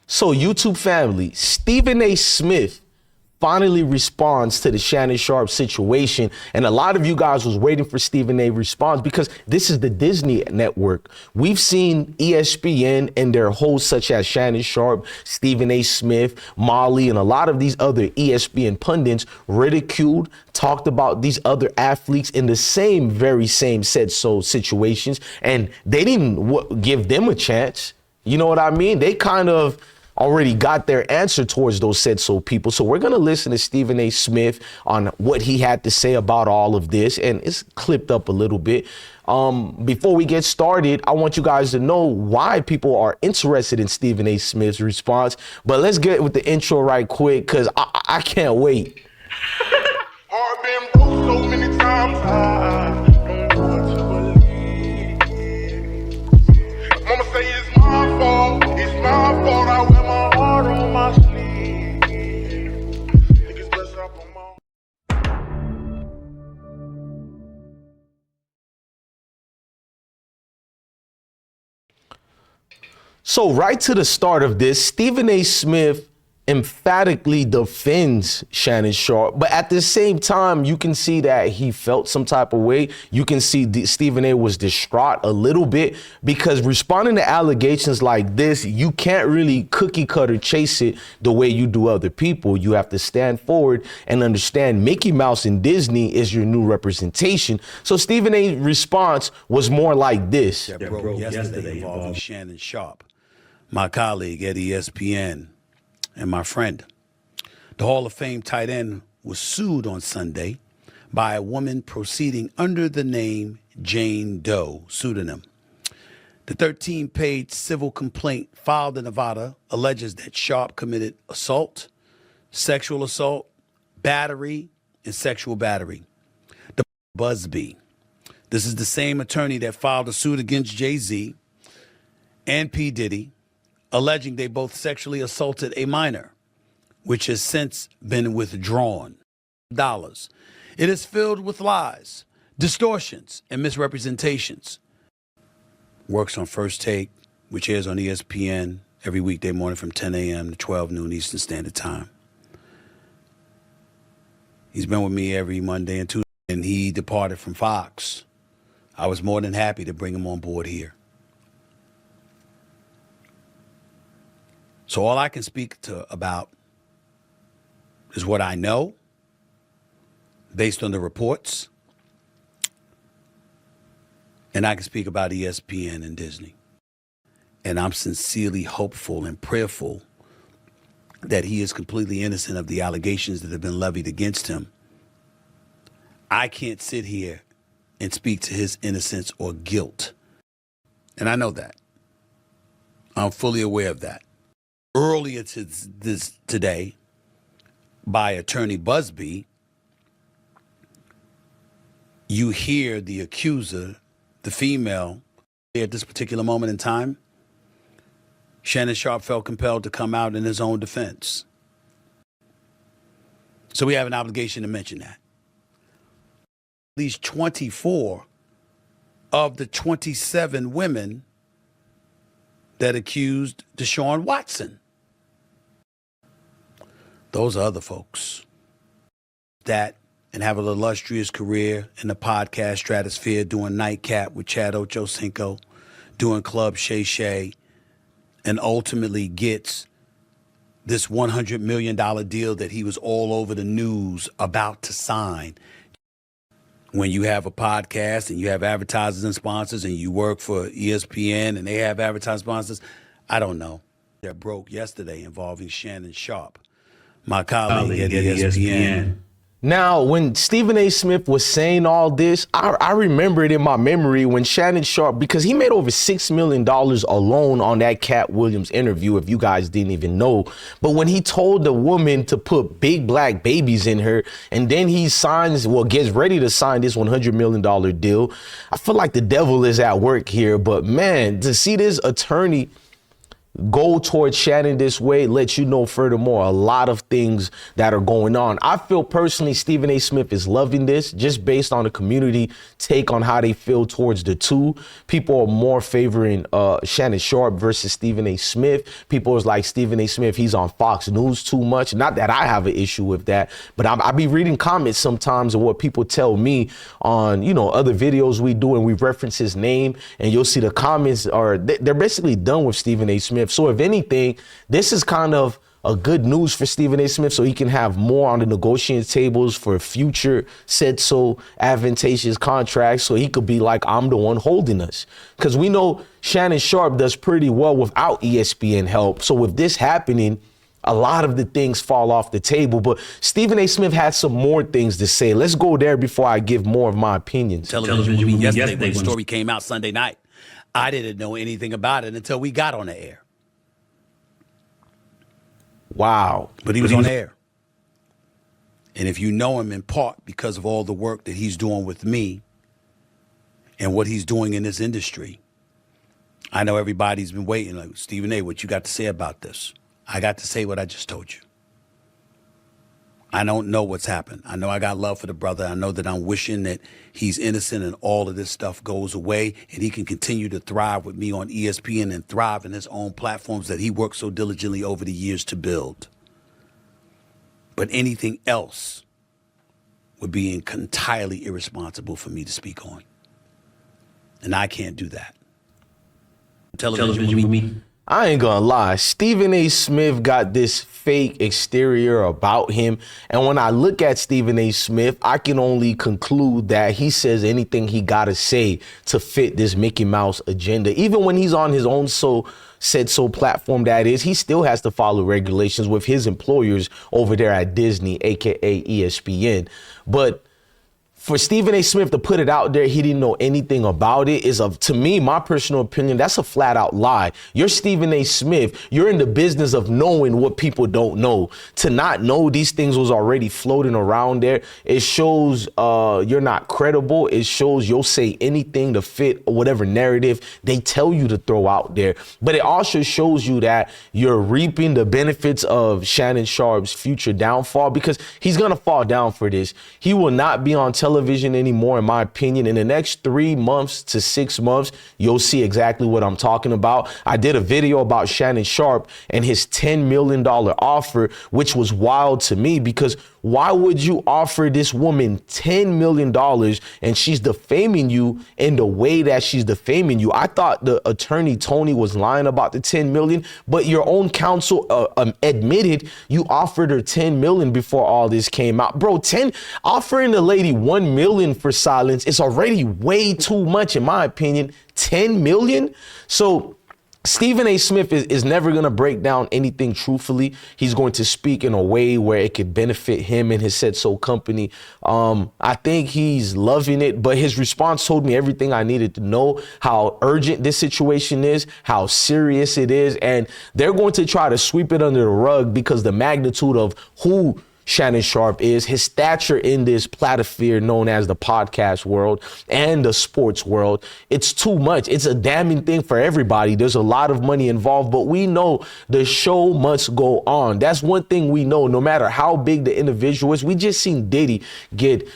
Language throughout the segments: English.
So YouTube family, Stephen A. Smith finally responds to the Shannon Sharpe situation. And a lot of you guys was waiting for Stephen A. response because this is the Disney network. We've seen ESPN and their hosts such as Shannon Sharpe, Stephen A. Smith, Molly, and a lot of these other ESPN pundits ridiculed, talked about these other athletes in the very same situations. And they didn't give them a chance. You know what I mean? They kind of already got their answer towards those people. So we're going to listen to Stephen A. Smith on what he had to say about all of this. And it's clipped up a little bit. Before we get started, I want you guys to know why people are interested in Stephen A. Smith's response. But let's get with the intro right quick, because I can't wait. I've been broke so many times, I don't want to believe. Mama say it's my fault, I wear my heart on my sleeve. Niggas bless up on my... So right to the start of this, Stephen A. Smith emphatically defends Shannon Sharpe, but at the same time, you can see that he felt some type of way. You can see Stephen A. was distraught a little bit because responding to allegations like this, you can't really cookie cutter chase it the way you do other people. You have to stand forward and understand Mickey Mouse and Disney is your new representation. So Stephen A.'s response was more like this. That broke yesterday involving Shannon Sharpe, my colleague at ESPN, and my friend. The Hall of Fame tight end was sued on Sunday by a woman proceeding under the name Jane Doe pseudonym. The 13-page civil complaint filed in Nevada alleges that Sharpe committed assault, sexual assault, battery, and sexual battery. The Busby. This is the same attorney that filed a suit against Jay-Z and P. Diddy, alleging they both sexually assaulted a minor, which has since been withdrawn. It is filled with lies, distortions, and misrepresentations. Works on First Take, which airs on ESPN every weekday morning from 10 a.m. to 12 noon Eastern Standard Time. He's been with me every Monday and Tuesday, and he departed from Fox. I was more than happy to bring him on board here. So all I can speak about is what I know based on the reports. And I can speak about ESPN and Disney. And I'm sincerely hopeful and prayerful that he is completely innocent of the allegations that have been levied against him. I can't sit here and speak to his innocence or guilt. And I know that. I'm fully aware of that. Earlier today, by Attorney Busby, you hear the accuser, the female, at this particular moment in time, Shannon Sharpe felt compelled to come out in his own defense. So we have an obligation to mention that. At least 24 of the 27 women that accused Deshaun Watson. Those are other folks that and have an illustrious career in the podcast stratosphere, doing Nightcap with Chad Ochocinco, doing Club Shay Shay, and ultimately gets this $100 million deal that he was all over the news about to sign. When you have a podcast and you have advertisers and sponsors and you work for ESPN and they have advertising sponsors, I don't know. That broke yesterday involving Shannon Sharpe, my colleague at ESPN. Now, when Stephen A. Smith was saying all this, I remember it in my memory when Shannon Sharpe, because he made over $6 million alone on that Cat Williams interview, if you guys didn't even know. But when he told the woman to put big black babies in her, and then he gets ready to sign this $100 million deal, I feel like the devil is at work here. But man, to see this attorney go towards Shannon this way lets you know furthermore a lot of things that are going on. I feel personally Stephen A. Smith is loving this just based on the community take on how they feel towards the two. People are more favoring Shannon Sharpe versus Stephen A. Smith. People is like Stephen A. Smith, he's on Fox News too much. Not that I have an issue with that, but I be reading comments sometimes of what people tell me on, you know, other videos we do and we reference his name and you'll see the comments are, they're basically done with Stephen A. Smith. So if anything, this is kind of a good news for Stephen A. Smith so he can have more on the negotiating tables for future said so advantageous contracts so he could be like, I'm the one holding us. Because we know Shannon Sharpe does pretty well without ESPN help. So with this happening, a lot of the things fall off the table. But Stephen A. Smith had some more things to say. Let's go there before I give more of my opinions. Television movie yesterday when the story came out Sunday night. I didn't know anything about it until we got on the air. Wow. But he was on air. And if you know him in part because of all the work that he's doing with me and what he's doing in this industry, I know everybody's been waiting. Like, Stephen A., what you got to say about this? I got to say what I just told you. I don't know what's happened. I know I got love for the brother. I know that I'm wishing that he's innocent and all of this stuff goes away and he can continue to thrive with me on ESPN and thrive in his own platforms that he worked so diligently over the years to build. But anything else would be entirely irresponsible for me to speak on. And I can't do that. Television movie. I ain't gonna lie, Stephen A. Smith got this fake exterior about him. And when I look at Stephen A. Smith, I can only conclude that he says anything he gotta say to fit this Mickey Mouse agenda. Even when he's on his own said so platform that is, he still has to follow regulations with his employers over there at Disney, aka ESPN. But for Stephen A. Smith to put it out there, he didn't know anything about it is, to me, my personal opinion, that's a flat out lie. You're Stephen A. Smith. You're in the business of knowing what people don't know. To not know these things was already floating around there, it shows you're not credible. It shows you'll say anything to fit whatever narrative they tell you to throw out there. But it also shows you that you're reaping the benefits of Shannon Sharpe's future downfall because he's going to fall down for this. He will not be on television anymore, in my opinion. In the next 3 months to 6 months, you'll see exactly what I'm talking about. I did a video about Shannon Sharpe and his $10 million offer, which was wild to me because why would you offer this woman $10 million and she's defaming you in the way that she's defaming you? I thought the attorney Tony was lying about the $10 million, but your own counsel admitted you offered her $10 million before all this came out. Bro, offering the lady $1 million for silence is already way too much, in my opinion. $10 million? So Stephen A. Smith is never going to break down anything truthfully. He's going to speak in a way where it could benefit him and his said so company. I think he's loving it, but his response told me everything I needed to know, how urgent this situation is, how serious it is, and they're going to try to sweep it under the rug because the magnitude of who Shannon Sharpe is, his stature in this platosphere known as the podcast world and the sports world, it's too much. It's a damning thing for everybody. There's a lot of money involved, but we know the show must go on. That's one thing we know, no matter how big the individual is. We just seen Diddy get,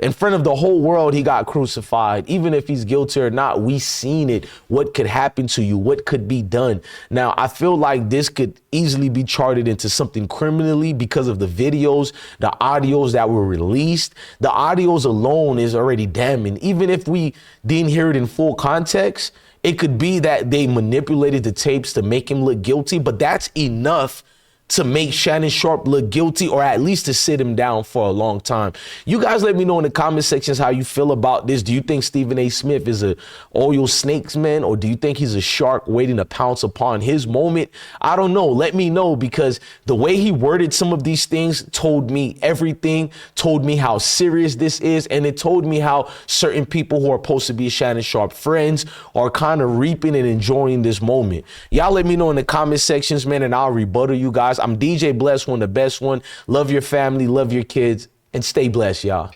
in front of the whole world, he got crucified. Even if he's guilty or not, we seen it. What could happen to you? What could be done? Now, I feel like this could easily be charted into something criminally because of the videos, the audios that were released. The audios alone is already damning. Even if we didn't hear it in full context, it could be that they manipulated the tapes to make him look guilty, but that's enough to make Shannon Sharpe look guilty or at least to sit him down for a long time. You guys let me know in the comment sections how you feel about this. Do you think Stephen A. Smith is a oil snakesman or do you think he's a shark waiting to pounce upon his moment? I don't know. Let me know because the way he worded some of these things told me everything, told me how serious this is, and it told me how certain people who are supposed to be Shannon Sharpe friends are kind of reaping and enjoying this moment. Y'all let me know in the comment sections, man, and I'll rebuttal you guys. I'm DJ Bless, one, the best one. Love your family, love your kids, and stay blessed, y'all.